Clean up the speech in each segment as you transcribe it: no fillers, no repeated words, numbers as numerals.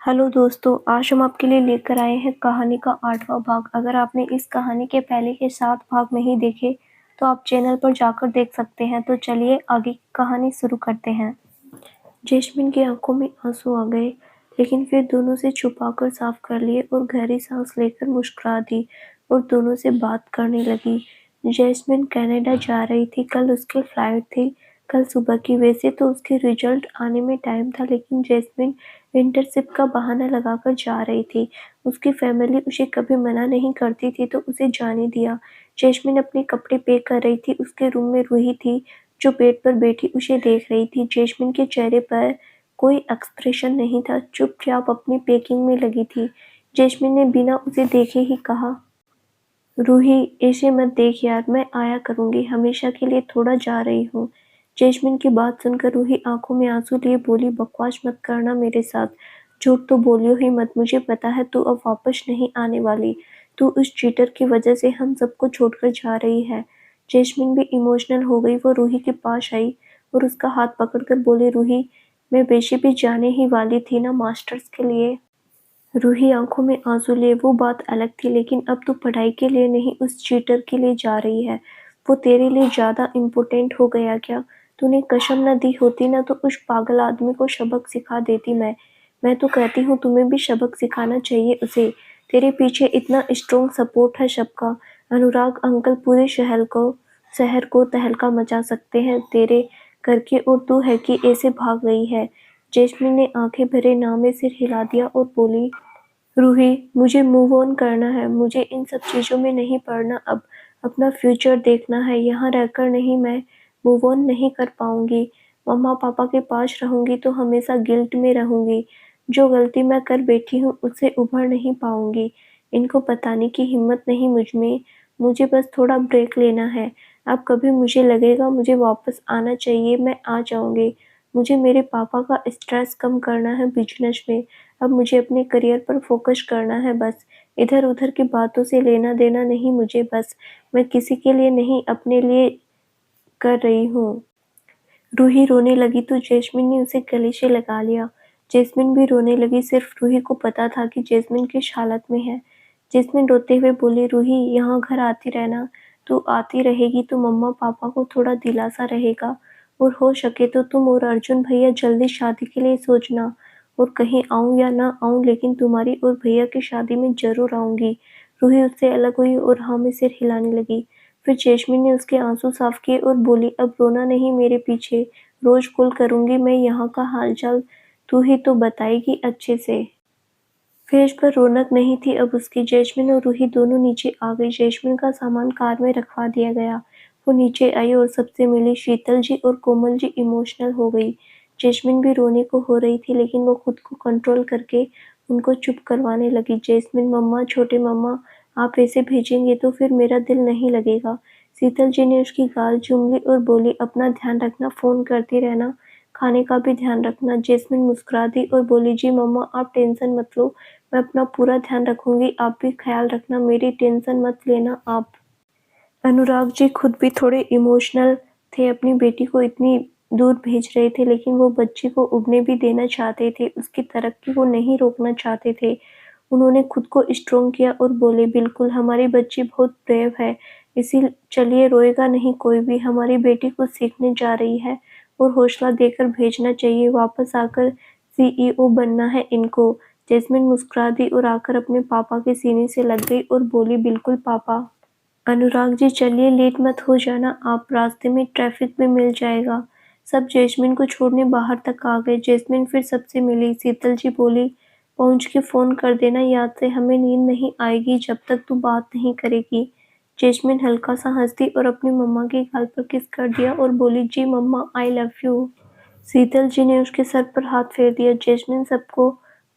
Hello दोस्तों, आज हम आपके लिए लेकर आए हैं कहानी का 8वां भाग। अगर आपने इस कहानी के पहले के 7 भाग नहीं देखे तो आप चैनल पर जाकर देख सकते हैं। तो चलिए आगे की कहानी शुरू करते हैं। जैस्मिन की आंखों में आंसू आ गए, लेकिन फिर दोनों से छुपाकर साफ कर लिए और गहरी सांस लेकर मुस्कुरा दी और दोनों से बात करने लगी। जैस्मिन कनाडा जा रही थी, कल उसकी फ्लाइट थी, कल सुबह की। वैसे तो उसके रिजल्ट आने में टाइम था, लेकिन जैस्मिन इंटर्नशिप का बहाना लगाकर जा रही थी। उसकी फैमिली उसे कभी मना नहीं करती थी, तो उसे जाने दिया। जैस्मिन अपने कपड़े पैक कर रही थी। उसके रूम में रूही थी, जो बेड पर बैठी उसे देख रही थी। जैस्मिन के चेहरे पर कोई एक्सप्रेशन नहीं था, चुपचाप अपनी पैकिंग में लगी थी। जैस्मिन ने बिना उसे देखे ही कहा, रूही ऐसे मत देख यार, मैं आया करूंगी, हमेशा के लिए थोड़ा जा रही हूँ। जैस्मिन की बात सुनकर रूही आंखों में आंसू लिए बोली, बकवास मत करना मेरे साथ, झूठ तो बोलियो ही मत। मुझे पता है तू अब वापस नहीं आने वाली। तू उस चीटर की वजह से हम सबको छोड़कर जा रही है। जैस्मिन भी इमोशनल हो गई। वो रूही के पास आई और उसका हाथ पकड़कर बोली, रूही मैं वैसे भी जाने ही वाली थी ना मास्टर्स के लिए। रूही आंखों में आंसू लिए, वो बात अलग थी, लेकिन अब तू पढ़ाई के लिए नहीं, उस चीटर के लिए जा रही है। वो तेरे लिए ज्यादा इम्पोर्टेंट हो गया क्या? तूने कसम न दी होती ना तो उस पागल आदमी को सबक सिखा देती मैं तो कहती हूँ तुम्हें भी सबक सिखाना चाहिए उसे। तेरे पीछे इतना स्ट्रॉन्ग सपोर्ट है सबका। अनुराग अंकल पूरे शहर को तहलका मचा सकते हैं तेरे करके, और तू है कि ऐसे भाग गई है। जैस्मिन ने आंखें भरे नाव में सिर हिला दिया और बोली, रूही मुझे मूव ऑन करना है, मुझे इन सब चीजों में नहीं पड़ना। अब अपना फ्यूचर देखना है। यहाँ रहकर नहीं, मैं मूव ऑन नहीं कर पाऊंगी। मम्मा पापा के पास रहूंगी तो हमेशा गिल्ट में रहूंगी। जो गलती मैं कर बैठी हूँ उससे उभर नहीं पाऊंगी। इनको बताने की हिम्मत नहीं मुझ में। मुझे बस थोड़ा ब्रेक लेना है। अब कभी मुझे लगेगा मुझे वापस आना चाहिए, मैं आ जाऊंगी। मुझे मेरे पापा का स्ट्रेस कम करना है बिजनेस में। अब मुझे अपने करियर पर फोकस करना है बस। इधर उधर की बातों से लेना देना नहीं मुझे बस। मैं किसी के लिए नहीं, अपने लिए कर रही हूँ। रूही रोने लगी तो जैस्मिन ने उसे गले से लगा लिया। जैस्मिन भी रोने लगी। सिर्फ रूही को पता था कि जैस्मिन किस हालत में है। जैस्मिन रोते हुए बोली, रूही यहाँ घर आती रहना। तू आती रहेगी तो मम्मा पापा को थोड़ा दिलासा रहेगा, और हो सके तो तुम और अर्जुन भैया जल्दी शादी के लिए सोचना। और कहीं आऊँ या ना आऊँ, लेकिन तुम्हारी और भैया की शादी में जरूर आऊंगी। रूही उससे अलग हुई और हाँ में सिर हिलाने लगी। फिर जैस्मिन ने उसके आंसू साफ किए और बोली, अब रोना नहीं मेरे पीछे, रोज कॉल करूंगी मैं। यहाँ का हालचाल तू ही तो बताएगी अच्छे से। फेस पर रौनक नहीं थी अब उसकी। जैस्मिन और रूही दोनों नीचे आ गई। जैस्मिन का सामान कार में रखवा दिया गया। वो नीचे आई और सबसे मिली। शीतल जी और कोमल जी इमोशनल हो गई। जैस्मिन भी रोने को हो रही थी, लेकिन वो खुद को कंट्रोल करके उनको चुप करवाने लगी। जैस्मिन मम्मा, छोटे मम्मा, आप ऐसे भेजेंगे तो फिर मेरा दिल नहीं लगेगा। शीतल जी ने उसकी गाल चूम ली और बोली, अपना ध्यान रखना, फोन करती रहना, खाने का भी ध्यान रखना। जैस्मिन मुस्कुरा दी और बोली, जी मम्मा आप टेंशन मत लो, मैं अपना पूरा ध्यान रखूंगी। आप भी ख्याल रखना, मेरी टेंशन मत लेना आप। अनुराग जी खुद भी थोड़े इमोशनल थे। अपनी बेटी को इतनी दूर भेज रहे थे, लेकिन वो बच्ची को उड़ने भी देना चाहते थे। उसकी तरक्की को नहीं रोकना चाहते थे। उन्होंने खुद को स्ट्रोंग किया और बोले, बिल्कुल हमारी बच्ची बहुत ब्रेव है, इसी चलिए रोएगा नहीं कोई भी। हमारी बेटी कुछ सीखने जा रही है और हौसला देकर भेजना चाहिए। वापस आकर सीईओ बनना है इनको। जैस्मिन मुस्कुरा दी और आकर अपने पापा के सीने से लग गई और बोली, बिल्कुल पापा। अनुराग जी चलिए, लेट मत हो जाना आप, रास्ते में ट्रैफिक भी मिल जाएगा। सब जैस्मिन को छोड़ने बाहर तक आ गए। जैस्मिन फिर सबसे मिली। शीतल जी बोली, पहुंच के फोन कर देना याद से, हमें नींद नहीं आएगी जब तक तू बात नहीं करेगी। जैस्मिन हल्का सा हंस दी और अपनी मम्मा के गाल पर किस कर दिया और बोली, जी मम्मा आई लव यू। शीतल जी ने उसके सर पर हाथ फेर दिया। जैस्मिन सबको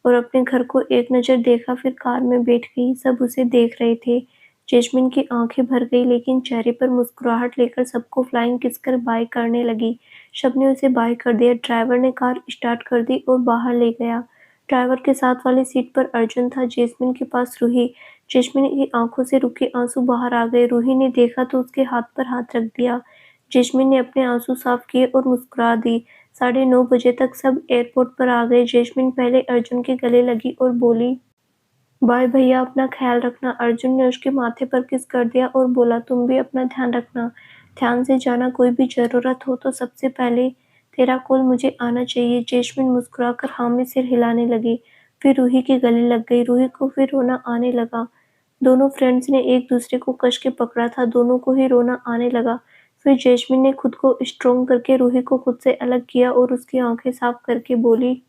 और अपने घर को एक नज़र देखा, फिर कार में बैठ गई। सब उसे देख रहे थे। जैस्मिन की आंखें भर गई, लेकिन चेहरे पर मुस्कुराहट लेकर सबको फ्लाइंग किस कर बाय करने लगी। सबने उसे बाय कर दिया। ड्राइवर ने कार स्टार्ट कर दी और बाहर ले गया। ड्राइवर के साथ वाली सीट पर अर्जुन था, जैस्मिन के पास रूही। जैस्मिन की आंखों से रुके आंसू बाहर आ गए। रूही ने देखा तो उसके हाथ पर हाथ रख दिया। जैस्मिन ने अपने आंसू साफ किए और मुस्कुरा दी। 9:30 बजे तक सब एयरपोर्ट पर आ गए। जैस्मिन पहले अर्जुन के गले लगी और बोली, बाय भैया, अपना ख्याल रखना। अर्जुन ने उसके माथे पर किस कर दिया और बोला, तुम भी अपना ध्यान रखना। ध्यान से जाना, कोई भी जरूरत हो तो सबसे पहले तेरा कॉल मुझे आना चाहिए। जैस्मिन मुस्कुराकर हाँ में सिर हिलाने लगी। फिर रूही के गले लग गई। रूही को फिर रोना आने लगा। दोनों फ्रेंड्स ने एक दूसरे को कस के पकड़ा था। दोनों को ही रोना आने लगा। फिर जैस्मिन ने खुद को स्ट्रोंग करके रूही को खुद से अलग किया और उसकी आंखें साफ करके बोली,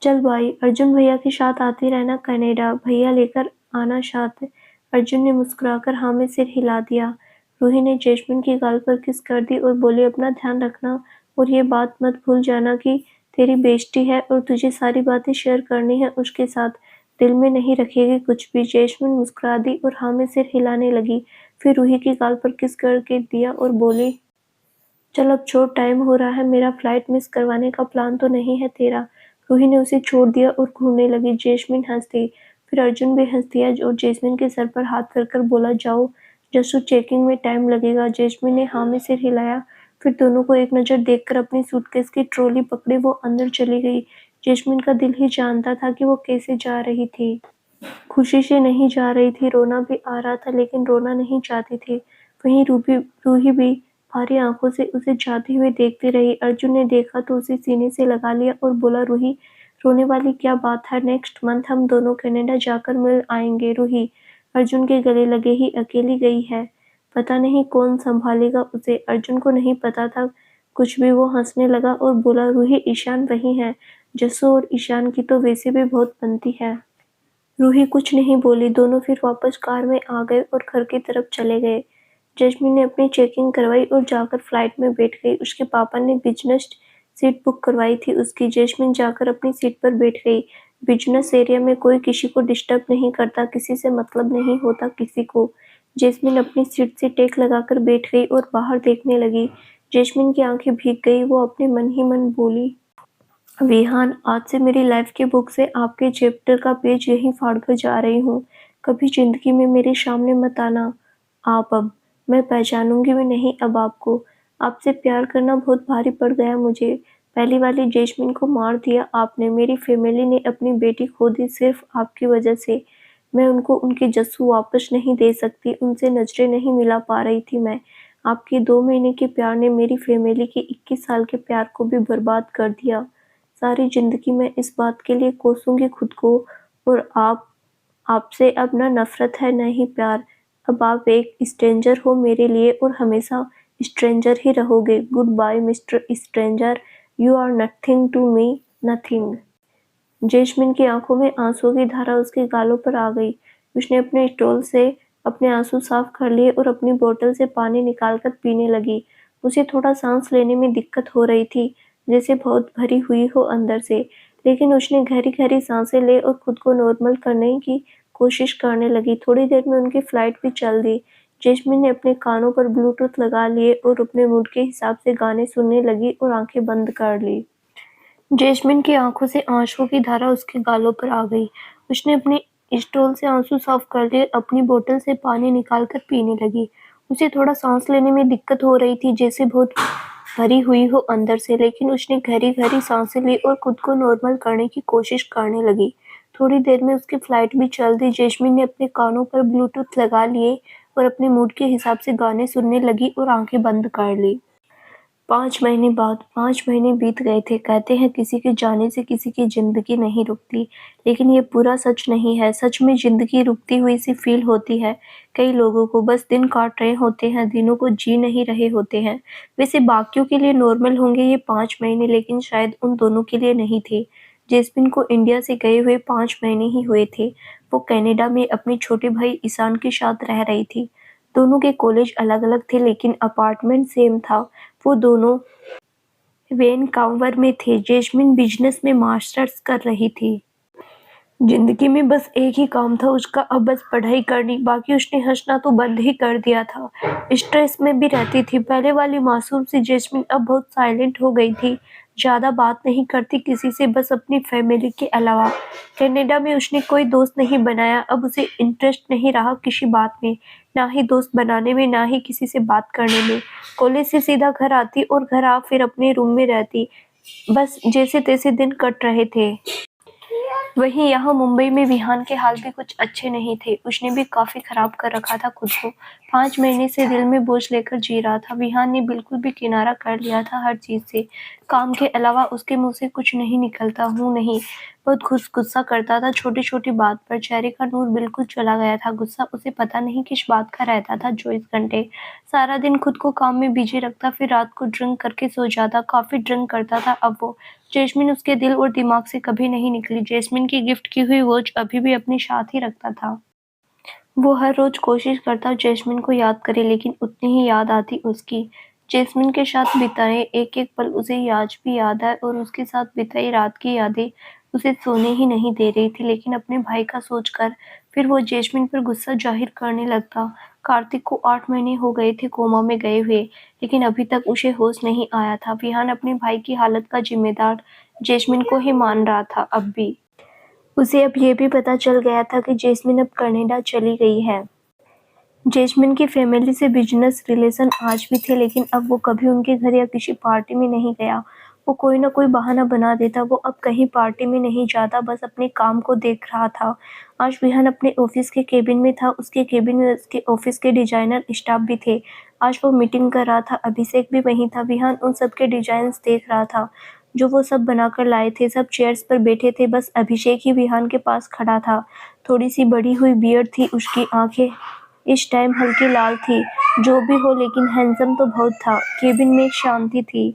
चल भाई, अर्जुन भैया के साथ आती रहना कनाडा, भैया लेकर आना साथ। अर्जुन ने मुस्कुराकर हाँ में सिर हिला दिया। रूही ने जैस्मिन की गाल पर किस कर दी और बोली, अपना ध्यान रखना और ये बात मत भूल जाना कि तेरी बेइज्जती है और तुझे सारी बातें शेयर करनी है उसके साथ। दिल में नहीं रखेगी कुछ भी। जैस्मिन मुस्कुरा दी और हाँ में सिर हिलाने लगी। फिर रूही की गाल पर किस करके दिया और बोली, चल अब छोड़, टाइम हो रहा है, मेरा फ्लाइट मिस करवाने का प्लान तो नहीं है तेरा। रूही ने उसे छोड़ दिया और घूरने लगी। जैस्मिन हंस दी। फिर अर्जुन भी हंस दिया और जैस्मिन के सर पर हाथ रखकर बोला, जाओ जसू, चेकिंग में टाइम लगेगा। जैस्मिन ने हाँ में सिर हिलाया। फिर दोनों को एक नज़र देखकर अपनी सूटकेस की ट्रॉली पकड़ी वो अंदर चली गई। जैस्मिन का दिल ही जानता था कि वो कैसे जा रही थी। खुशी से नहीं जा रही थी, रोना भी आ रहा था लेकिन रोना नहीं चाहती थी। वहीं रूही भी भारी आंखों से उसे जाती हुई देखती रही। अर्जुन ने देखा तो उसे सीने से लगा लिया और बोला, रूही, रोने वाली क्या बात है, नेक्स्ट मंथ हम दोनों कनाडा जाकर मिल आएंगे। रूही अर्जुन के गले लगे ही अकेली गई है, पता नहीं कौन संभालेगा उसे। अर्जुन को नहीं पता था कुछ भी। वो हंसने लगा और बोला, रूही, ईशान वही है। जस्सू और ईशान की तो वैसे भी बहुत बनती है। रूही कुछ नहीं बोली। दोनों फिर वापस कार में आ गए और घर की तरफ चले गए। जैस्मिन ने अपनी चेकिंग करवाई और जाकर फ्लाइट में बैठ गई। उसके पापा ने बिजनेस सीट बुक करवाई थी उसकी। जैस्मिन जाकर अपनी सीट पर बैठ गई। बिजनेस एरिया में कोई किसी को डिस्टर्ब नहीं करता, किसी से मतलब नहीं होता किसी को। जैस्मिन अपनी सीट से टेक लगाकर बैठ गई और बाहर देखने लगी। जैस्मिन की आंखें भीग गई। वो अपने मन ही मन बोली, विहान, आज से मेरी लाइफ की बुक से आपके चैप्टर का पेज यहीं फाड़कर जा रही हूँ। कभी जिंदगी में मेरे सामने मत आना आप अब। मैं पहचानूंगी भी नहीं अब आपको। आपसे प्यार करना बहुत भारी पड़ गया मुझे। पहली वाली जैस्मिन को मार दिया आपने। मेरी फैमिली ने अपनी बेटी खो दी सिर्फ आपकी वजह से। मैं उनको उनके जस्सू वापस नहीं दे सकती, उनसे नजरें नहीं मिला पा रही थी मैं। आपके 2 महीने के प्यार ने मेरी फैमिली के 21 साल के प्यार को भी बर्बाद कर दिया। सारी जिंदगी मैं इस बात के लिए कोसूंगी खुद को। और आपसे अब ना नफरत है न ही प्यार। अब आप एक स्ट्रेंजर हो मेरे लिए और हमेशा स्ट्रेंजर ही रहोगे। Good bye mister stranger, you are nothing to me, nothing. Jasmine की आंखों में आंसुओं की धारा उसके गालों पर आ गई। उसने अपने स्टॉल से अपने आंसू साफ कर लिए और अपनी बोतल से पानी निकालकर पीने लगी। उसे थोड़ा सांस लेने में दिक्कत हो रही थी, जैसे बहुत भरी हुई हो अंदर से। लेकिन उसने गहरी गहरी सांसें ले और खुद को नॉर्मल करने की कोशिश करने लगी। थोड़ी देर में उनकी फ्लाइट भी चल दी। जैस्मिन ने अपने कानों पर ब्लूटूथ लगा लिए और अपने मूड के हिसाब से गाने सुनने लगी और आंखें बंद कर ली। जैस्मिन की आंखों से आंसुओं की धारा उसके गालों पर आ गई। उसने अपने स्टॉल से आंसू साफ कर लिए, अपनी बोतल से पानी निकालकर पीने लगी। उसे थोड़ा सांस लेने में दिक्कत हो रही थी, जैसे बहुत भरी हुई हो अंदर से। लेकिन उसने गहरी गहरी सांसें ली और खुद को नॉर्मल करने की कोशिश करने लगी। थोड़ी देर में उसकी फ्लाइट भी चल दी। जैस्मिन ने अपने कानों पर ब्लूटूथ लगा लिए और अपने मूड के हिसाब से गाने सुनने लगी और आंखें बंद कर ली। 5 महीने बाद 5 महीने बीत गए थे। कहते हैं किसी के जाने से किसी की जिंदगी नहीं रुकती, लेकिन ये पूरा सच नहीं है। सच में जिंदगी रुकती हुई सी फील होती है। कई लोगों को बस दिन काट रहे होते हैं, दिनों को जी नहीं रहे होते हैं। वैसे बाकियों के लिए नॉर्मल होंगे ये 5 महीने, लेकिन शायद उन दोनों के लिए नहीं थे। जैस्मिन को इंडिया से गए हुए 5 महीने ही हुए थे। वो कनाडा में अपने छोटे भाई ईशान के साथ रह रही थी। दोनों के कॉलेज अलग-अलग थे लेकिन अपार्टमेंट सेम था। वो दोनों वैनकावर में थे। जैस्मिन बिजनेस में मास्टर्स कर रही थी। जिंदगी में बस एक ही काम था उसका, अब बस पढ़ाई करनी। बाकी उसने हंसना तो बंद ही कर दिया था। स्ट्रेस में भी रहती थी। पहले वाली मासूम सी जैस्मिन अब बहुत साइलेंट हो गई थी। ज्यादा बात नहीं करती किसी से, बस अपनी फैमिली के अलावा। कनाडा में उसने कोई दोस्त नहीं बनाया। अब उसे इंटरेस्ट नहीं रहा किसी बात में, ना ही दोस्त बनाने में, ना ही किसी से बात करने में। कॉलेज से सीधा घर आती और घर आ फिर अपने रूम में रहती। बस जैसे तैसे दिन कट रहे थे। वहीं यहाँ मुंबई में विहान के हाल भी कुछ अच्छे नहीं थे। उसने भी काफी खराब कर रखा था खुद को। 5 महीने से दिल में बोझ लेकर जी रहा था। विहान ने बिल्कुल भी किनारा कर लिया था हर चीज से। काम के अलावा उसके मुंह से कुछ नहीं निकलता, हूँ नहीं। बहुत गुस्सा करता था छोटी छोटी बात पर। चेहरे का नूर बिल्कुल चला गया था। गुस्सा उसे पता नहीं किस बात का रहता था 24 घंटे। सारा दिन खुद को काम में बिजी रखता, फिर रात को ड्रिंक करके सो जाता। काफी ड्रिंक करता था अब वो। जैस्मिन उसके दिल और दिमाग से कभी नहीं निकली। जैस्मिन की गिफ्ट की हुई वॉच अभी भी अपने साथ ही रखता था। वो हर रोज कोशिश करता जैस्मिन को याद करे, लेकिन उतनी ही याद आती उसकी। जैस्मिन के साथ बिताए एक एक पल उसे आज भी याद है, और उसके साथ बिताई रात की यादें उसे सोने ही नहीं दे रही थी। लेकिन अपने भाई का सोचकर फिर वो जैस्मिन पर गुस्सा जाहिर करने लगता। कार्तिक को 8 महीने हो गए थे कोमा में गए हुए, लेकिन अभी तक उसे होश नहीं आया था। विहान अपने भाई की हालत का जिम्मेदार जैस्मिन को ही मान रहा था अब भी। उसे अब ये भी पता चल गया था कि जैस्मिन अब कनाडा चली गई है। जैस्मिन की फैमिली से बिजनेस रिलेशन आज भी थे, लेकिन अब वो कभी उनके घर या किसी पार्टी में नहीं गया। वो कोई ना कोई बहाना बना देता। वो अब कहीं पार्टी में नहीं जाता, बस अपने काम को देख रहा था। आज विहान अपने ऑफिस के केबिन में था। उसके केबिन में उसके ऑफिस के डिजाइनर स्टाफ भी थे। आज वो मीटिंग कर रहा था। अभिषेक भी वहीं था। विहान उन सब के डिजाइन्स देख रहा था जो वो सब बनाकर लाए थे। सब चेयर्स पर बैठे थे, बस अभिषेक ही विहान के पास खड़ा था। थोड़ी सी बड़ी हुई बियर्ड थी उसकी। आंखें इस टाइम हल्की लाल थी। जो भी हो, लेकिन हैंडसम तो बहुत था। केबिन में एक शांति थी।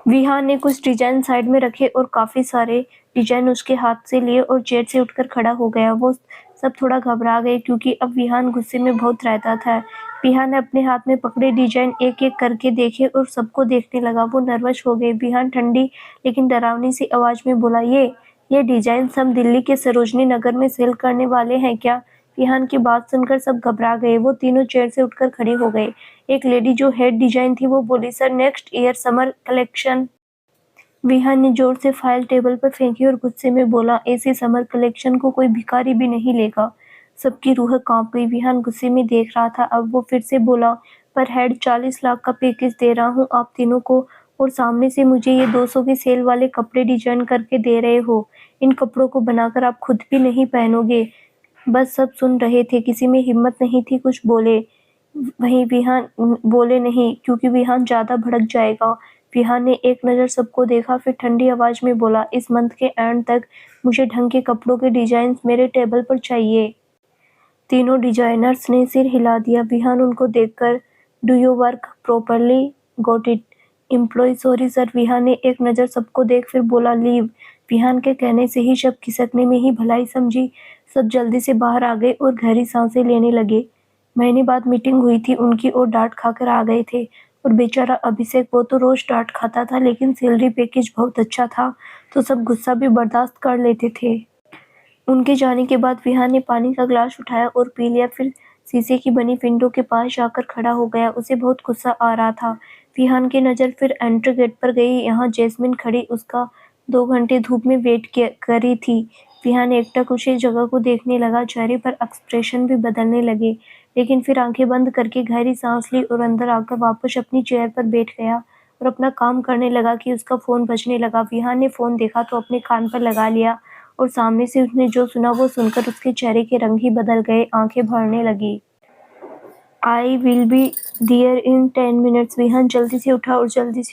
विहान ने कुछ डिजाइन साइड में रखे और काफी सारे डिजाइन उसके हाथ से लिए और चेयर से उठकर खड़ा हो गया। वो सब थोड़ा घबरा गए, क्योंकि अब विहान गुस्से में बहुत रहता था। विहान ने अपने हाथ में पकड़े डिजाइन एक एक करके देखे और सबको देखने लगा। वो नर्वस हो गए। विहान ठंडी लेकिन डरावनी सी आवाज में बोला, ये डिजाइन हम दिल्ली के सरोजनी नगर में सेल करने वाले हैं क्या? विहान की बात सुनकर सब घबरा गए। वो तीनों चेयर से उठकर खड़े हो गए। एक लेडी जो हेड डिजाइन थी वो बोली, sir next year summer collection. Vihaan ने जोर से फाइल टेबल पर फेंकी और गुस्से में बोला, ऐसे समर कलेक्शन को कोई भिखारी भी नहीं लेगा। सबकी रूह कांप गई। विहान गुस्से में देख रहा था। अब वो फिर से बोला, पर हेड 40 लाख का पैकेज दे रहा हूँ आप तीनों को, और सामने से मुझे ये 200 के सेल वाले कपड़े डिजाइन करके दे रहे हो। इन कपड़ों को बनाकर आप खुद भी नहीं पहनोगे। बस सब सुन रहे थे। किसी में हिम्मत नहीं थी कुछ बोले। वहीं विहान बोले नहीं, क्योंकि विहान ज्यादा भड़क जाएगा। विहान ने एक नज़र सबको देखा, फिर ठंडी आवाज में बोला, इस मंथ के एंड तक मुझे ढंग के कपड़ों के डिजाइन मेरे टेबल पर चाहिए। तीनों डिजाइनर्स ने सिर हिला दिया। विहान उनको देखकर, do you work properly? Got it employ? Sorry sir. Vihaan ने एक नज़र सबको देख फिर बोला, लीव। विहान के कहने से ही सब खिसकने में ही भलाई समझी। सब जल्दी से बाहर आ गए और गहरी सांसें लेने लगे। महीने बाद मीटिंग हुई थी उनकी, और डांट खाकर आ गए थे। और बेचारा अभिषेक, वो तो रोज डांट खाता था, लेकिन सैलरी पैकेज बहुत अच्छा था तो सब गुस्सा भी बर्दाश्त कर लेते थे। उनके जाने के बाद विहान ने पानी का ग्लास उठाया और पी लिया, फिर शीशे की बनी विंडो के पास जाकर खड़ा हो गया। उसे बहुत गुस्सा आ रहा था। विहान की नज़र फिर एंट्री गेट पर गई। यहाँ जैस्मिन खड़ी उसका 2 घंटे धूप में वेट करी थी। विहान एकटक उसी जगह को देखने लगा। चेहरे पर एक्सप्रेशन भी बदलने लगे, लेकिन फिर आंखें बंद करके गहरी सांस ली और अंदर आकर वापस अपनी चेयर पर बैठ गया और अपना काम करने लगा कि उसका फ़ोन बजने लगा। विहान ने फ़ोन देखा तो अपने कान पर लगा लिया, और सामने से उसने जो सुना वो सुनकर उसके चेहरे के रंग ही बदल गए। आंखें भरने लगी। I will be there in 10 minutes. Vihaan जल्दी से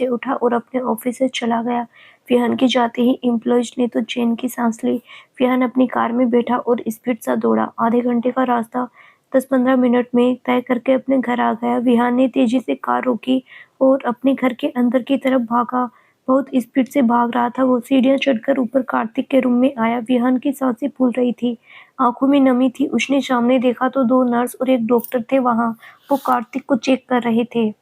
उठा और अपने ऑफिस से चला गया। विहान के जाते ही एम्प्लॉयज ने तो चैन की सांस ली। विहान अपनी कार में बैठा और स्पीड सा दौड़ा। आधे घंटे का रास्ता 10-15 मिनट में तय करके अपने घर आ गया। विहान ने तेजी से कार रोकी और अपने घर के अंदर की तरफ भागा। बहुत स्पीड से भाग रहा था वो। सीढ़ियां चढ़कर ऊपर कार्तिक के रूम में आया। विहान की सांसें फूल रही थी, आंखों में नमी थी। उसने सामने देखा तो 2 नर्स और एक डॉक्टर थे वहां। वो कार्तिक को चेक कर रहे थे।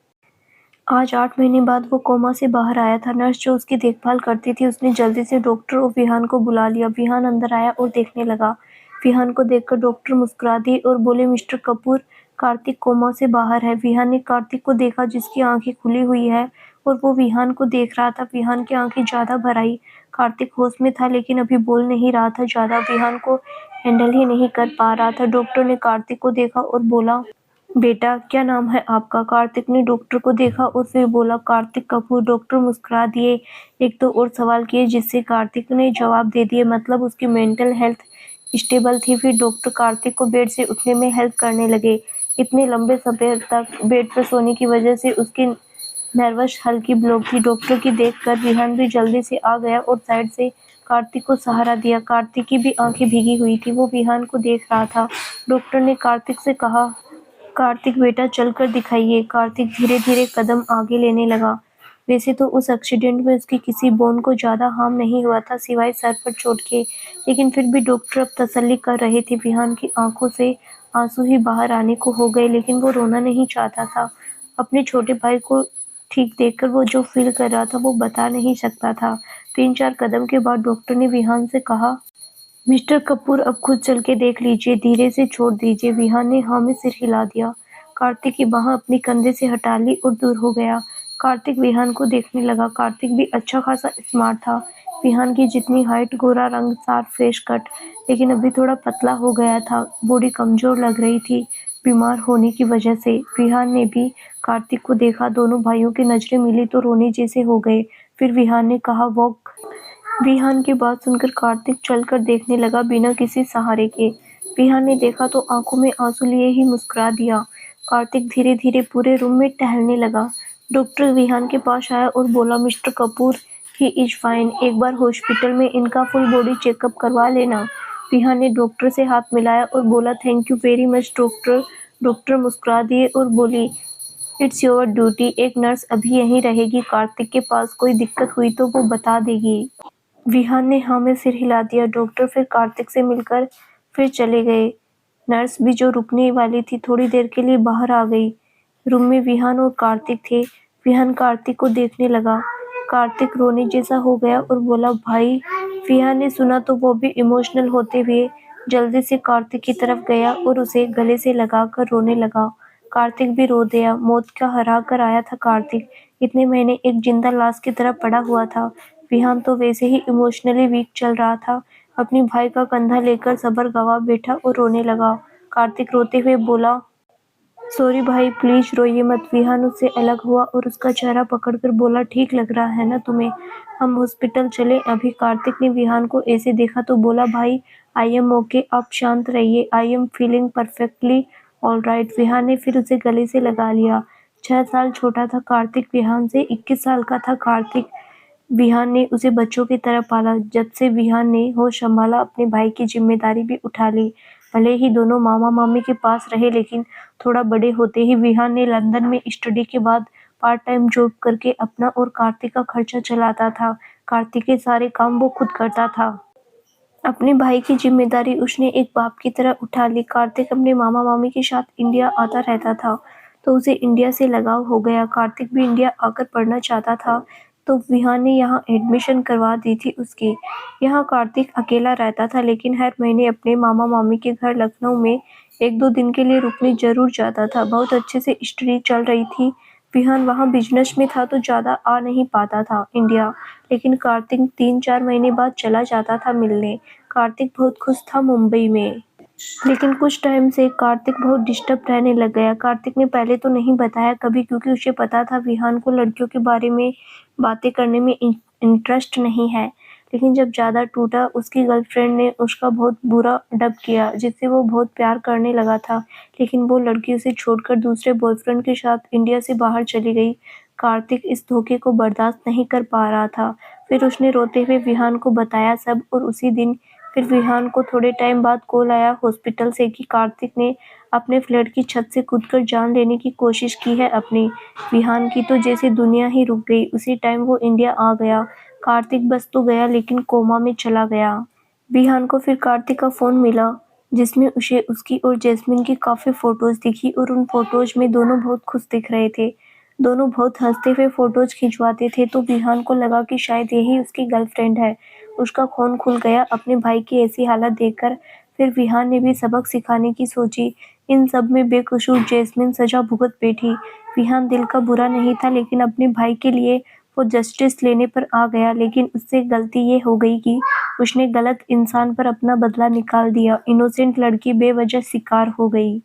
आज 8 महीने बाद वो कोमा से बाहर आया था। नर्स जो उसकी देखभाल करती थी उसने जल्दी से डॉक्टर और विहान को बुला लिया। विहान अंदर आया और देखने लगा। विहान को देखकर डॉक्टर मुस्कुरा दी और बोले, मिस्टर कपूर, कार्तिक कोमा से बाहर है। विहान ने कार्तिक को देखा जिसकी आंखें खुली हुई है और वो विहान को देख रहा था। विहान की आंखें ज्यादा भर आई। कार्तिक होश में था लेकिन अभी बोल नहीं रहा था ज्यादा। विहान को हैंडल ही नहीं कर पा रहा था। डॉक्टर ने कार्तिक को देखा और बोला, बेटा, क्या नाम है आपका? कार्तिक ने डॉक्टर को देखा और फिर बोला, कार्तिक कपूर। डॉक्टर मुस्कुरा दिए। एक तो और सवाल किए जिससे कार्तिक ने जवाब दे दिए, मतलब उसकी मेंटल हेल्थ स्टेबल थी। फिर डॉक्टर कार्तिक को बेड से उठने में हेल्प करने लगे। इतने लंबे समय तक बेड पर सोने की वजह से उसकी नर्वस हल्की ब्लॉक थी। डॉक्टर की देखकर विहान भी जल्दी से आ गया और साइड से कार्तिक को सहारा दिया। कार्तिक की भी आंखें भीगी हुई थी, वो विहान को देख रहा था। डॉक्टर ने कार्तिक से कहा, कार्तिक बेटा चलकर दिखाइए। कार्तिक धीरे धीरे कदम आगे लेने लगा। वैसे तो उस एक्सीडेंट में उसकी किसी बोन को ज्यादा हार्म नहीं हुआ था सिवाय सर पर चोट के, लेकिन फिर भी डॉक्टर अब तसल्ली कर रहे थे। विहान की आंखों से आंसू ही बाहर आने को हो गए, लेकिन वो रोना नहीं चाहता था। अपने छोटे भाई को ठीक देखकर वो जो फील कर रहा था वो बता नहीं सकता था। 3-4 कदम के बाद डॉक्टर ने विहान से कहा, मिस्टर कपूर अब खुद चल के देख लीजिए, धीरे से छोड़ दीजिए। विहान ने हाँ में सिर हिला दिया। कार्तिक की बाह अपनी कंधे से हटा ली और दूर हो गया। कार्तिक विहान को देखने लगा। कार्तिक भी अच्छा खासा स्मार्ट था। विहान की जितनी हाइट, गोरा रंग, साफ फेस कट, लेकिन अभी थोड़ा पतला हो गया था। बॉडी कमजोर लग रही थी बीमार होने की वजह से। विहान ने भी कार्तिक को देखा। दोनों भाइयों की नजरें मिली तो रोने जैसे हो गए। फिर विहान ने कहा, वॉक। विहान की बात सुनकर कार्तिक चलकर देखने लगा बिना किसी सहारे के। विहान ने देखा तो आंखों में आंसू लिए ही मुस्कुरा दिया। कार्तिक धीरे धीरे पूरे रूम में टहलने लगा। डॉक्टर विहान के पास आया और बोला, mister Kapoor, he is fine. एक बार हॉस्पिटल में इनका फुल बॉडी चेकअप करवा लेना। विहान ने डॉक्टर से हाथ मिलाया और बोला, thank you very much doctor. Doctor मुस्कुरा दिए और बोली, इट्स योर ड्यूटी। एक नर्स अभी यहीं रहेगी। कार्तिक के पास कोई दिक्कत हुई तो वो बता देगी। विहान ने हाँ में सिर हिला दिया। डॉक्टर फिर कार्तिक से मिलकर फिर चले गए। नर्स भी जो रुकने वाली थी थोड़ी देर के लिए बाहर आ गई। रूम में विहान और कार्तिक थे। विहान कार्तिक को देखने लगा। कार्तिक रोने जैसा हो गया और बोला, भाई। विहान ने सुना तो वो भी इमोशनल होते हुए जल्दी से कार्तिक की तरफ गया और उसे गले से लगाकर रोने लगा। कार्तिक भी रो दिया। मौत का हरा कर आया था कार्तिक। इतने महीने एक जिंदा लाश की तरह पड़ा हुआ था। विहान तो वैसे ही इमोशनली वीक चल रहा था। अपने भाई का कंधा लेकर सबर गवा बैठा और रोने लगा। कार्तिक रोते हुए बोला, सॉरी भाई, प्लीज रोइए मत। विहान उससे अलग हुआ और उसका चेहरा पकड़कर बोला, ठीक लग रहा है ना तुम्हें? हम हॉस्पिटल चले अभी। कार्तिक ने विहान को ऐसे देखा तो बोला, भाई, आई एम ओके, आप शांत रहिए। I am feeling perfectly all right. Vihaan ने फिर उसे गले से लगा लिया। 6 साल छोटा था कार्तिक विहान से। 21 साल का था कार्तिक। विहान ने उसे बच्चों की तरह पाला। जब से विहान ने होश संभाला, अपने भाई की जिम्मेदारी भी उठा ली। भले ही दोनों मामा मामी के पास रहे, लेकिन थोड़ा बड़े होते ही विहान ने लंदन में स्टडी के बाद पार्ट टाइम जॉब करके अपना और कार्तिक का खर्चा चलाता था। कार्तिक के सारे काम वो खुद करता था। अपने भाई की जिम्मेदारी उसने एक बाप की तरह उठा ली। कार्तिक अपने मामा मामी के साथ इंडिया आता रहता था तो उसे इंडिया से लगाव हो गया। कार्तिक भी इंडिया आकर पढ़ना चाहता था तो विहान ने यहाँ एडमिशन करवा दी थी उसकी। यहाँ कार्तिक अकेला रहता था, लेकिन हर महीने अपने मामा मामी के घर लखनऊ में 1-2 दिन के लिए रुकने जरूर जाता था। बहुत अच्छे से स्टडी चल रही थी। विहान वहाँ बिजनेस में था तो ज्यादा आ नहीं पाता था इंडिया, लेकिन कार्तिक 3-4 महीने बाद चला जाता था मिलने। कार्तिक बहुत खुश था मुंबई में। लेकिन कुछ टाइम से कार्तिक बहुत डिस्टर्ब रहने लग गया। कार्तिक ने पहले तो नहीं बताया कभी, क्योंकि उसे पता था विहान को लड़कियों के बारे में बातें करने में इंटरेस्ट नहीं है। लेकिन जब ज्यादा टूटा, उसकी गर्लफ्रेंड ने उसका बहुत बुरा डब किया, जिससे वो बहुत प्यार करने लगा था। लेकिन वो लड़की उसे छोड़कर दूसरे बॉयफ्रेंड के साथ इंडिया से बाहर चली गई। कार्तिक इस धोखे को बर्दाश्त नहीं कर पा रहा था। फिर उसने रोते हुए विहान को बताया सब, और उसी दिन फिर विहान को थोड़े टाइम बाद कॉल आया हॉस्पिटल से कि कार्तिक ने अपने फ्लैट की छत से कूदकर जान लेने की कोशिश की है अपनी। विहान की तो जैसे दुनिया ही रुक गई। उसी टाइम वो इंडिया आ गया। कार्तिक बस तो गया, लेकिन कोमा में चला गया। विहान को फिर कार्तिक का फोन मिला, जिसमें उसे उसकी और जैस्मिन की काफी फोटोज दिखी, और उन फोटोज में दोनों बहुत खुश दिख रहे थे। दोनों बहुत हंसते हुए फोटोज खिंचवाते थे, तो विहान को लगा कि शायद यही उसकी गर्लफ्रेंड है। उसका खून खुल गया अपने भाई की ऐसी हालत देखकर। फिर विहान ने भी सबक सिखाने की सोची। इन सब में बेकसूर जैस्मिन सजा भुगत बैठी। विहान दिल का बुरा नहीं था, लेकिन अपने भाई के लिए वो जस्टिस लेने पर आ गया। लेकिन उससे गलती ये हो गई कि उसने गलत इंसान पर अपना बदला निकाल दिया। इनोसेंट लड़की बेवजह शिकार हो गई।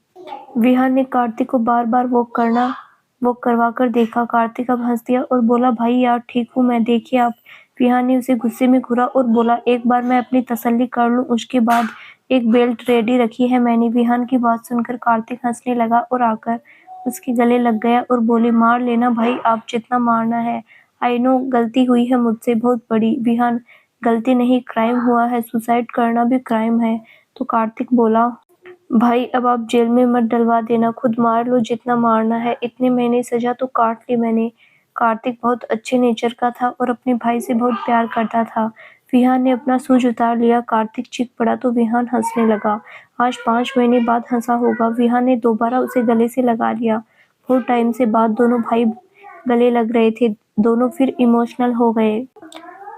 विहान ने कार्तिक को बार-बार वॉक करवा कर देखा। कार्तिक अब हँस दिया और बोला, भाई यार ठीक हूँ मैं, देखिए आप। विहान ने उसे गुस्से में घूरा और बोला, एक बार मैं अपनी तसल्ली कर लूँ, उसके बाद एक बेल्ट रेडी रखी है मैंने। विहान की बात सुनकर कार्तिक हंसने लगा और आकर उसके गले लग गया और बोले, मार लेना भाई, आप जितना मारना है। आई नो, गलती हुई है मुझसे बहुत बड़ी। विहान, गलती नहीं, क्राइम हुआ है, सुसाइड करना भी क्राइम है। तो कार्तिक बोला, भाई अब आप जेल में मत डलवा देना, खुद मार लो जितना मारना है, इतने महीने सजा तो काट ली मैंने। कार्तिक बहुत अच्छे नेचर का था और अपने भाई से बहुत प्यार करता था। विहान ने अपना सूज उतार लिया। कार्तिक चीख पड़ा तो विहान हंसने लगा। आज 5 महीने बाद हंसा होगा। विहान ने दोबारा उसे गले से लगा लिया। बहुत टाइम से बाद दोनों भाई गले लग रहे थे। दोनों फिर इमोशनल हो गए।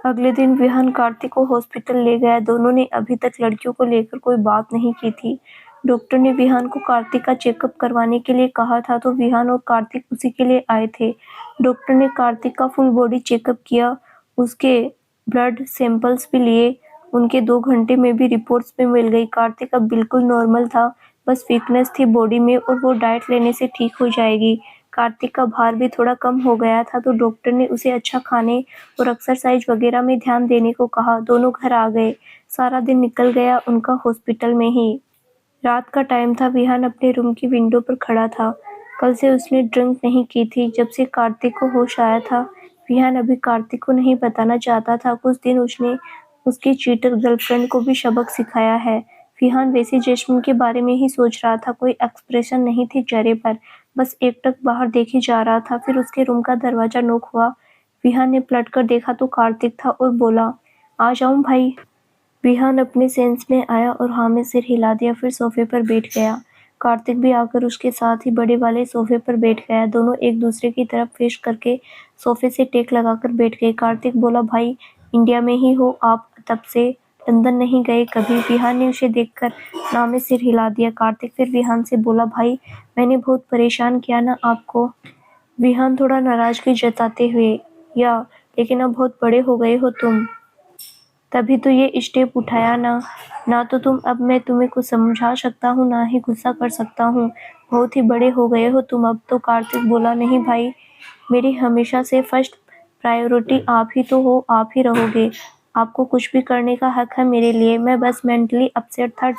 अगले दिन विहान कार्तिक को हॉस्पिटल ले गया। दोनों ने अभी तक लड़कियों को लेकर कोई बात नहीं की थी। डॉक्टर ने विहान को कार्तिक का चेकअप करवाने के लिए कहा था तो विहान और कार्तिक उसी के लिए आए थे। डॉक्टर ने कार्तिक का फुल बॉडी चेकअप किया, उसके ब्लड सैंपल्स भी लिए। उनके 2 घंटे में भी रिपोर्ट्स भी मिल गई। कार्तिक अब बिल्कुल नॉर्मल था, बस वीकनेस थी बॉडी में और वो डाइट लेने से ठीक हो जाएगी। कार्तिक का भार भी थोड़ा कम हो गया था तो डॉक्टर ने उसे अच्छा खाने और एक्सरसाइज वगैरह में ध्यान देने को कहा। दोनों घर आ गए। सारा दिन निकल गया उनका हॉस्पिटल में ही। रात का टाइम था। विहान अपने रूम की विंडो पर खड़ा था। कल से उसने ड्रिंक नहीं की थी। जब से कार्तिक को होश आया था, विहान अभी कार्तिक को नहीं बताना चाहता था। कुछ दिन उसने उसकी चीटर गर्लफ्रेंड को भी सबक सिखाया है। विहान वैसे जैस्मिन के बारे में ही सोच रहा था। कोई एक्सप्रेशन नहीं थी चेहरे पर, बस एकटक बाहर देखे जा रहा था। फिर उसके रूम का दरवाजा नॉक हुआ। विहान ने पलट कर देखा तो कार्तिक था और बोला, आ जाऊं भाई। विहान अपने सेंस में आया और हाँ में सिर हिला दिया, फिर सोफे पर बैठ गया। कार्तिक भी आकर उसके साथ ही बड़े वाले सोफे पर बैठ गया। दोनों एक दूसरे की तरफ फेस करके सोफे से टेक लगाकर बैठ गए। कार्तिक बोला, भाई इंडिया में ही हो आप तब से, लंदन नहीं गए कभी? विहान ने उसे देखकर ना में सिर हिला दिया। कार्तिक फिर विहान से बोला, भाई मैंने बहुत परेशान किया ना आपको? विहान थोड़ा नाराजगी जताते हुए, या लेकिन अब बहुत बड़े हो गए हो तुम, तभी तो ये स्टेप उठाया ना। ना तो तुम, अब मैं तुम्हें कुछ समझा सकता हूँ ना ही गुस्सा कर सकता हूँ। बहुत ही बड़े हो गए हो तुम अब तो। कार्तिक बोला, नहीं भाई, मेरी हमेशा से फर्स्ट प्रायोरिटी आप ही तो हो, आप ही रहोगे। आपको कुछ भी करने का हक है मेरे लिए। मैं बस मेंटली अपसेट था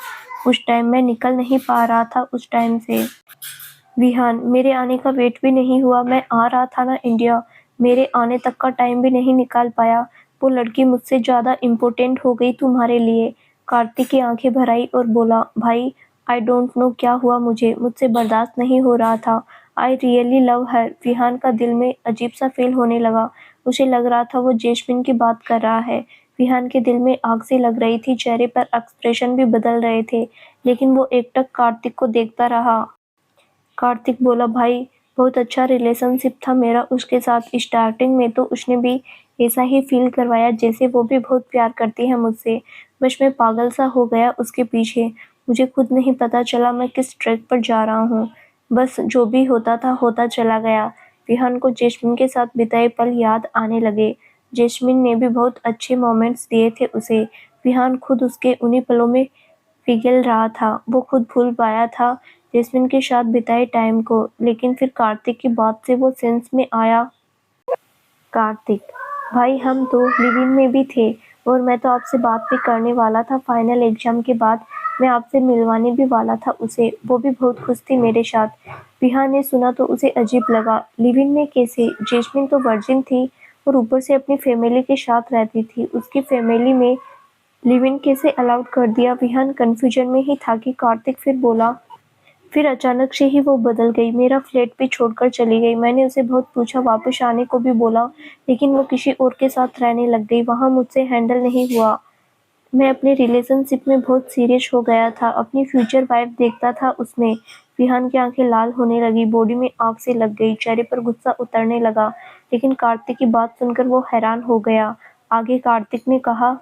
उस टाइम, मैं निकल नहीं पा रहा था उस टाइम से। विहान, मेरे आने का वेट भी नहीं हुआ। मैं आ रहा था ना इंडिया, मेरे आने तक का टाइम भी नहीं निकाल पाया। वो लड़की मुझसे ज़्यादा इम्पोर्टेंट हो गई तुम्हारे लिए। कार्तिक की आंखें भर आई और बोला, भाई आई डोंट नो क्या हुआ मुझसे बर्दाश्त नहीं हो रहा था। I really love her. Vihaan का दिल में अजीब सा फील होने लगा। उसे लग रहा था वो जैस्मिन की बात कर रहा है। विहान के दिल में आग सी लग रही थी, चेहरे पर एक्सप्रेशन भी बदल रहे थे, लेकिन वो एकटक कार्तिक को देखता रहा। कार्तिक बोला, भाई बहुत अच्छा रिलेशनशिप था मेरा उसके साथ। स्टार्टिंग में तो उसने भी ऐसा ही फील करवाया जैसे वो भी बहुत प्यार करती है मुझसे। बस मैं पागल सा हो गया उसके पीछे। मुझे खुद नहीं पता चला मैं किस ट्रैक पर जा रहा हूँ। बस जो भी होता था होता चला गया। विहान को जैस्मिन के साथ बिताए पल याद आने लगे। जैस्मिन ने भी बहुत अच्छे मोमेंट्स दिए थे उसे। विहान खुद उसके उन्हीं पलों में पिघल रहा था। वो खुद भूल पाया था जैस्मिन के साथ बिताए टाइम को, लेकिन फिर कार्तिक की बात से वो सेंस में आया। कार्तिक, भाई हम तो लिव इन में भी थे और मैं तो आपसे बात भी करने वाला था। फाइनल एग्जाम के बाद मैं आपसे मिलवाने भी वाला था उसे। वो भी बहुत खुश थी मेरे साथ। विहान ने सुना तो उसे अजीब लगा। लिव इन में कैसे? जैस्मिन तो वर्जिन थी और ऊपर से अपनी फैमिली के साथ रहती थी। उसकी फैमिली में लिव इन कैसे अलाउड कर दिया? विहान कंफ्यूजन में ही था कि कार्तिक फिर बोला। फिर अचानक से ही वो बदल गई, मेरा फ्लैट भी छोड़कर चली गई। मैंने उसे बहुत पूछा, वापस आने को भी बोला, लेकिन वो किसी और के साथ रहने लग गई। वहाँ मुझसे हैंडल नहीं हुआ। मैं अपने रिलेशनशिप में बहुत सीरियस हो गया था। अपनी फ्यूचर वाइफ देखता था उसमें। विहान की आंखें लाल होने लगी, बॉडी में आग से लग गई, चेहरे पर गुस्सा उतरने लगा। लेकिन कार्तिक की बात सुनकर वो हैरान हो गया। आगे कार्तिक ने कहा,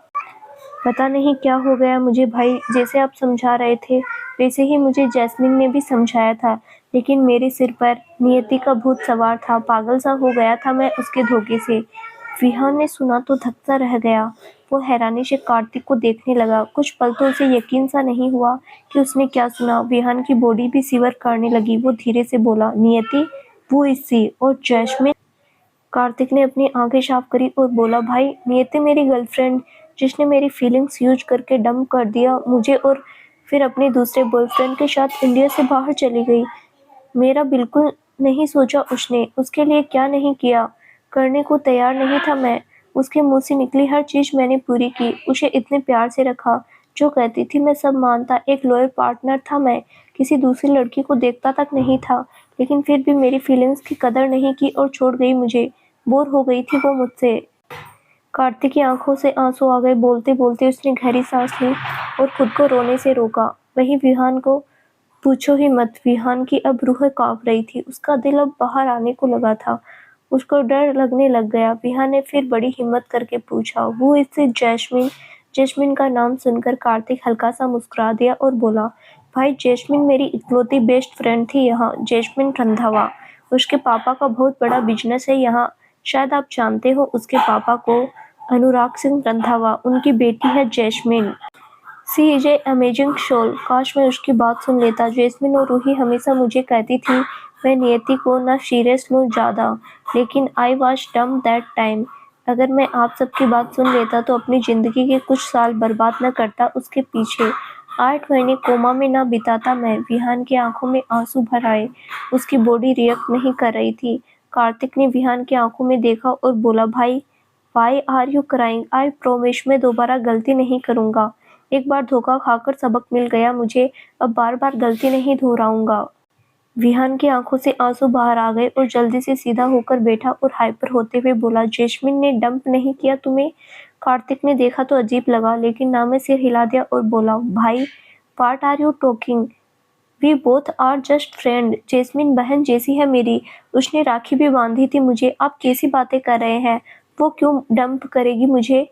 पता नहीं क्या हो गया मुझे भाई, जैसे आप समझा रहे थे वैसे ही मुझे जैस्मिन ने भी समझाया था, लेकिन मेरे सिर पर नियति का भूत सवार था। पागल सा हो गया था मैं उसके धोखे से। विहान ने सुना तो धक्का रह गया। वो हैरानी से कार्तिक को देखने लगा। कुछ पल तो उसे यकीन सा नहीं हुआ कि उसने क्या सुना। विहान की बॉडी भी शिवर करने लगी। वो धीरे से बोला, नियति, वो इसी और जैस्मिन। कार्तिक ने अपनी आंखें साफ करी और बोला, भाई, नियति मेरी गर्लफ्रेंड, जिसने मेरी फीलिंग्स यूज करके डंप कर दिया मुझे और फिर अपने दूसरे बॉयफ्रेंड के साथ इंडिया से बाहर चली गई। मेरा बिल्कुल नहीं सोचा उसने, उसके लिए क्या नहीं किया, करने को तैयार नहीं था मैं। उसके मुंह से निकली हर चीज मैंने पूरी की, उसे इतने प्यार से रखा, जो कहती थी मैं सब मानता, एक लॉयल पार्टनर था मैं, किसी दूसरी लड़की को देखता तक नहीं था, लेकिन फिर भी मेरी फीलिंग्स की कदर नहीं की और छोड़ गई मुझे। बोर हो गई थी वो मुझसे। कार्तिक की आंखों से आंसू आ गए। बोलते बोलते उसने गहरी सांस ली और खुद को रोने से रोका। वही विहान को पूछो ही मत। विहान की अब रूह कांप रही थी। उसका दिल अब बाहर आने को लगा था। उसको डर लगने लग गया। विहान ने फिर बड़ी हिम्मत करके पूछा, वो इससे जैस्मिन। जैस्मिन का नाम सुनकर कार्तिक हल्का सा मुस्कुरा दिया और बोला, भाई, जैस्मिन मेरी इकलौती बेस्ट फ्रेंड थी यहाँ, जैस्मिन रंधावा। उसके पापा का बहुत बड़ा बिजनेस है यहाँ, शायद आप जानते हो उसके पापा को, अनुराग सिंह रंधावा। उनकी बेटी है Jasmine. She is a amazing soul. काश मैं उसकी बात सुन लेता। जैस्मिन और रूही हमेशा मुझे कहती थी मैं नियति को ना सीरियस लूँ ज़्यादा, लेकिन आई वॉज डम दैट टाइम। अगर मैं आप सबकी बात सुन लेता तो अपनी ज़िंदगी के कुछ साल बर्बाद न करता उसके पीछे। 8 महीने कोमा में ना बिताता मैं। विहान की आंखों में आंसू भर आए। उसकी बॉडी रिएक्ट नहीं कर रही थी। कार्तिक ने विहान की आंखों में देखा और बोला, भाई, why are you crying? I promise मैं दोबारा गलती नहीं करूँगा। एक बार धोखा खाकर सबक मिल गया मुझे, अब बार बार गलती नहीं दोहराऊंगा। विहान की आंखों से आंसू बाहर आ गए और जल्दी से सीधा होकर बैठा और हाइपर होते हुए बोला, जैस्मिन ने डंप नहीं किया तुम्हें? कार्तिक ने देखा तो अजीब लगा, लेकिन ना में सिर हिला दिया और बोला, भाई, what are you talking? We both are just friend. Jasmine बहन जैसी है मेरी, उसने राखी भी बांधी थी मुझे। आप कैसी बातें कर रहे हैं? वो क्यों डंप करेगी मुझे?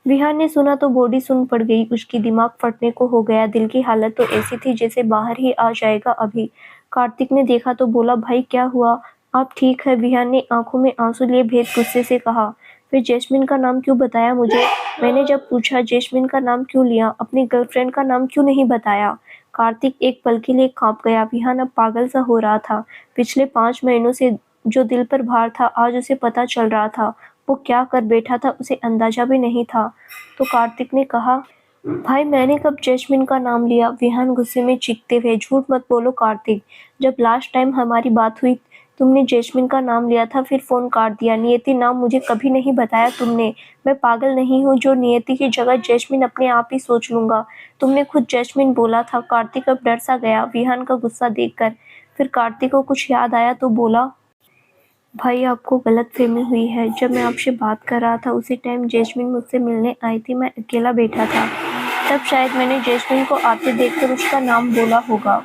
विहान ने सुना तो बॉडी सुन पड़ गई। उसकी दिमाग फटने को हो गया। दिल की हालत तो ऐसी थी जैसे बाहर ही आ जाएगा अभी। कार्तिक ने देखा तो बोला, भाई, क्या हुआ? आप ठीक है? विहान ने आंखों में आंसू लिए भेद गुस्से से कहा। फिर जैस्मिन का नाम क्यों बताया मुझे? मैंने जब पूछा जैस्मिन का नाम क्यों लिया, अपनी गर्लफ्रेंड का नाम क्यों नहीं बताया? कार्तिक एक पल के लिए कांप गया। विहान अब पागल सा हो रहा था। पिछले 5 महीनों से जो दिल पर भार था, आज उसे पता चल रहा था। वो क्या कर बैठा था उसे अंदाजा भी नहीं था। तो कार्तिक ने कहा, भाई, मैंने कब जैस्मिन का नाम लिया? विहान गुस्से में चीखते हुए, झूठ मत बोलो कार्तिक। जब लास्ट टाइम हमारी बात हुई तुमने जैस्मिन का नाम लिया था, फिर फोन काट दिया। नियति नाम मुझे कभी नहीं बताया तुमने। मैं पागल नहीं हूँ जो नियति की जगह जैस्मिन अपने आप ही सोच लूंगा। तुमने खुद जैस्मिन बोला था। कार्तिक अब डर सा गया विहान का गुस्सा देखकर। फिर कार्तिक को कुछ याद आया तो बोला, भाई, आपको गलतफहमी हुई है। जब मैं आपसे बात कर रहा था उसी टाइम जैस्मिन मुझसे मिलने आई थी। मैं अकेला बैठा था, तब शायद मैंने जैस्मिन को आते देखकर उसका नाम बोला होगा।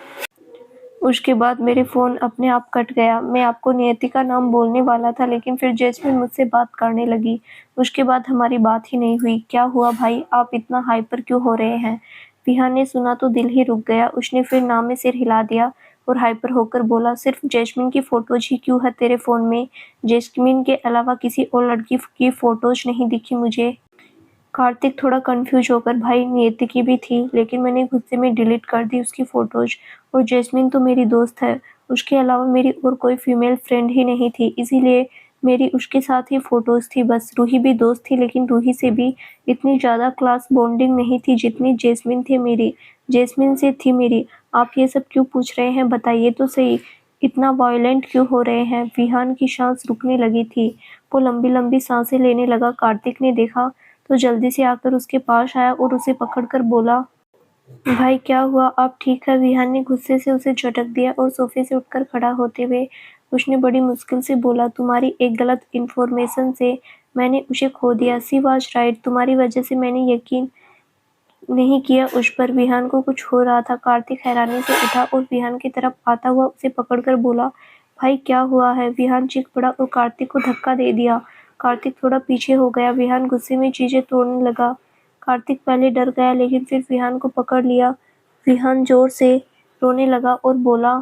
उसके बाद मेरे फ़ोन अपने आप कट गया। मैं आपको नियति का नाम बोलने वाला था, लेकिन फिर जैस्मिन मुझसे बात करने लगी। उसके बाद हमारी बात ही नहीं हुई। क्या हुआ भाई, आप इतना हाइपर क्यों हो रहे हैं? विहान ने सुना तो दिल ही रुक गया। उसने फिर नाम में सिर हिला दिया और हाइपर होकर बोला, सिर्फ जैस्मिन की फ़ोटोज़ ही क्यों है तेरे फ़ोन में? जैस्मिन के अलावा किसी और लड़की की फ़ोटोज़ नहीं दिखी मुझे। कार्तिक थोड़ा कंफ्यूज होकर, भाई, नियति की भी थी, लेकिन मैंने गुस्से में डिलीट कर दी उसकी फ़ोटोज़। और जैस्मिन तो मेरी दोस्त है। उसके अलावा मेरी और कोई फीमेल फ्रेंड ही नहीं थी, इसीलिए मेरी उसके साथ ही फ़ोटोज़ थी बस। रूही भी दोस्त थी, लेकिन रूही से भी इतनी ज़्यादा क्लास बॉन्डिंग नहीं थी जितनी जैस्मिन थी मेरी जैस्मिन से थी मेरी। आप ये सब क्यों पूछ रहे हैं? बताइए तो सही, इतना वायलेंट क्यों हो रहे हैं? विहान की सांस रुकने लगी थी। वो लंबी-लंबी सांसें लेने लगा। कार्तिक ने देखा तो जल्दी से आकर उसके पास आया और उसे पकड़कर बोला, भाई, क्या हुआ? आप ठीक है? विहान ने गुस्से से उसे झटक दिया और सोफे से उठकर खड़ा होते हुए उसने बड़ी मुश्किल से बोला, तुम्हारी एक गलत इन्फॉर्मेशन से मैंने उसे खो दिया। She was right. तुम्हारी वजह से मैंने यकीन नहीं किया उस पर। विहान को कुछ हो रहा था। कार्तिक हैरानी से उठा और विहान की तरफ आता हुआ उसे पकड़कर बोला, भाई, क्या हुआ है? विहान चीख पड़ा और कार्तिक को धक्का दे दिया। कार्तिक थोड़ा पीछे हो गया। विहान गुस्से में चीजें तोड़ने लगा। कार्तिक पहले डर गया, लेकिन फिर विहान को पकड़ लिया। विहान जोर से रोने लगा और बोला,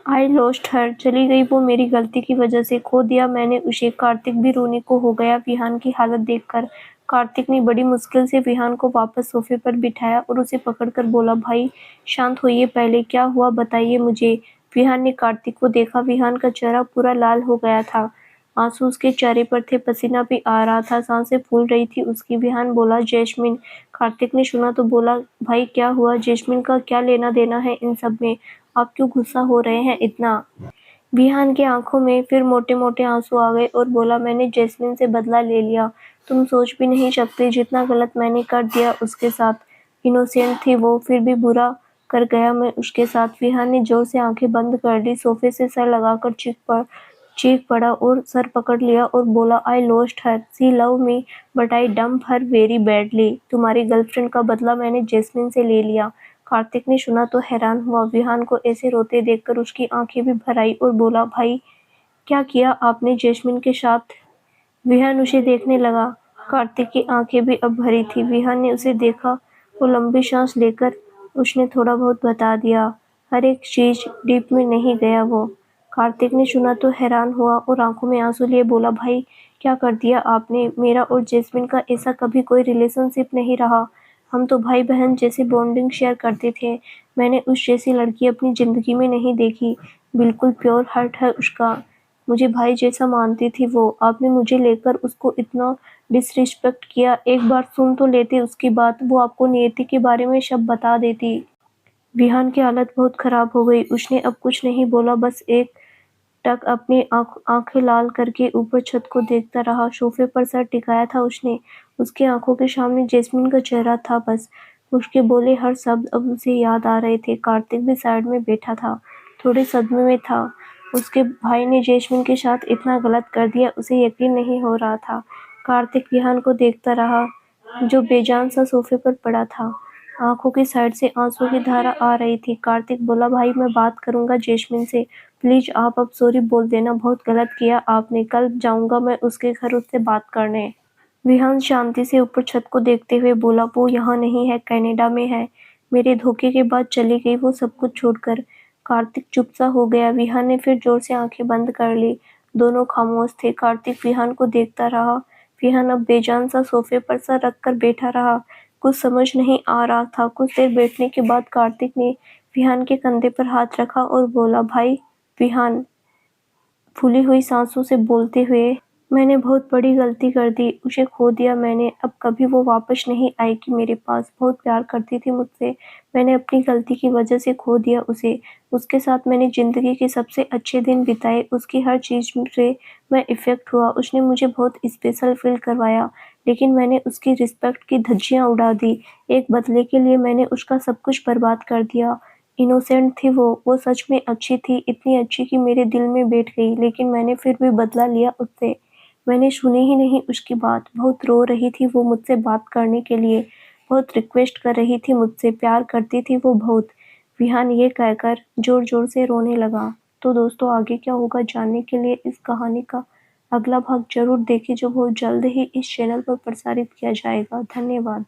आई लॉस्ट हर, चली गई वो मेरी गलती की वजह से, खो दिया मैंने उसे। कार्तिक भी रोने को हो गया विहान की हालत देखकर। कार्तिक ने बड़ी मुश्किल से विहान को वापस सोफे पर बिठाया और उसे पकड़कर बोला, भाई शांत होइए, पहले क्या हुआ बताइए मुझे। विहान ने कार्तिक को देखा। विहान का चेहरा पूरा लाल हो गया था, आंसू उसके चेहरे पर थे, पसीना भी आ रहा था, सांसें फूल रही थी उसकी। विहान बोला, जैस्मिन। कार्तिक ने सुना तो बोला, भाई क्या हुआ? जैस्मिन का क्या लेना देना है इन सब में? आप क्यों गुस्सा हो रहे हैं इतना? विहान की आंखों में फिर मोटे मोटे आंसू आ गए और बोला, मैंने जैस्मिन से बदला ले लिया। तुम सोच भी नहीं सकते जितना गलत मैंने कर दिया उसके साथ। इनोसेंट थी वो, फिर भी बुरा कर गया मैं उसके साथ। विहान ने जोर से आंखें बंद कर ली, सोफे से सर लगाकर चीख पड़ा और सर पकड़ लिया और बोला, I lost her, she love me but I dump her very badly. तुम्हारी गर्लफ्रेंड का बदला मैंने जैस्मिन से ले लिया। कार्तिक ने सुना तो हैरान हुआ। विहान को ऐसे रोते देखकर उसकी आंखें भी भर आई और बोला, भाई क्या किया आपने जैस्मिन के साथ? विहान उसे देखने लगा। कार्तिक की आंखें भी अब भरी थी। विहान ने उसे देखा और लंबी सांस लेकर उसने थोड़ा बहुत बता दिया। हर एक चीज डीप में नहीं गया वो। कार्तिक ने सुना तो हैरान हुआ और आंखों में आंसू लिए बोला, भाई क्या कर दिया आपने? मेरा और जैस्मिन का ऐसा कभी कोई रिलेशनशिप नहीं रहा। हम तो भाई बहन जैसी बॉन्डिंग शेयर करते थे। मैंने उस जैसी लड़की अपनी जिंदगी में नहीं देखी। बिल्कुल प्योर हार्ट है उसका। मुझे भाई जैसा मानती थी वो। आपने मुझे लेकर उसको इतना डिसरिस्पेक्ट किया। एक बार सुन तो लेते उसकी बात, वो आपको नियति के बारे में सब बता देती। विहान की हालत बहुत खराब हो गई। उसने अब कुछ नहीं बोला, बस एक टक अपनी आंखें लाल करके ऊपर छत को देखता रहा। सोफे पर सर टिकाया था उसने। उसकी आंखों के सामने जैस्मिन का चेहरा था बस। उसके बोले हर शब्द अब उसे याद आ रहे थे। कार्तिक भी साइड में बैठा था, थोड़े सदमे में था। उसके भाई ने जैस्मिन के साथ इतना गलत कर दिया, उसे यकीन नहीं हो रहा था। कार्तिक विहान को देखता रहा जो बेजान सा सोफे पर पड़ा था। आंखों की साइड से आंसू की धारा आ रही थी। कार्तिक बोला, भाई मैं बात करूंगा जैस्मिन से, प्लीज आप अब सॉरी बोल देना, बहुत गलत किया आपने। कल जाऊंगा मैं उसके घर उससे बात करने। विहान शांति से ऊपर छत को देखते हुए बोला, वो यहाँ नहीं है, कनाडा में है। मेरे धोखे के बाद चली गई वो सब कुछ छोड़कर। कार्तिक चुप सा हो गया। विहान ने फिर जोर से आंखें बंद कर ली। दोनों खामोश थे। कार्तिक विहान को देखता रहा। विहान अब बेजान सा सोफे पर सर रखकर बैठा रहा। कुछ समझ नहीं आ रहा था। कुछ देर बैठने के बाद कार्तिक ने विहान के कंधे पर हाथ रखा और बोला, भाई। विहान फूली हुई सांसों से बोलते हुए, मैंने बहुत बड़ी गलती कर दी। उसे खो दिया मैंने। अब कभी वो वापस नहीं आएगी मेरे पास। बहुत प्यार करती थी मुझसे। मैंने अपनी गलती की वजह से खो दिया उसे। उसके साथ मैंने जिंदगी के सबसे अच्छे दिन बिताए। उसकी हर चीज से मैं इफेक्ट हुआ। उसने मुझे बहुत स्पेशल फील करवाया, लेकिन मैंने उसकी रिस्पेक्ट की धज्जियां उड़ा दी। एक बदले के लिए मैंने उसका सब कुछ बर्बाद कर दिया। इनोसेंट थी वो सच में अच्छी थी, इतनी अच्छी कि मेरे दिल में बैठ गई, लेकिन मैंने फिर भी बदला लिया उससे। मैंने सुनी ही नहीं उसकी बात। बहुत रो रही थी वो मुझसे बात करने के लिए, बहुत रिक्वेस्ट कर रही थी मुझसे, प्यार करती थी वो बहुत। विहान ये कहकर जोर-जोर से रोने लगा। तो दोस्तों आगे क्या होगा जानने के लिए इस कहानी का अगला भाग ज़रूर देखें, जो बहुत जल्द ही इस चैनल पर प्रसारित किया जाएगा। धन्यवाद।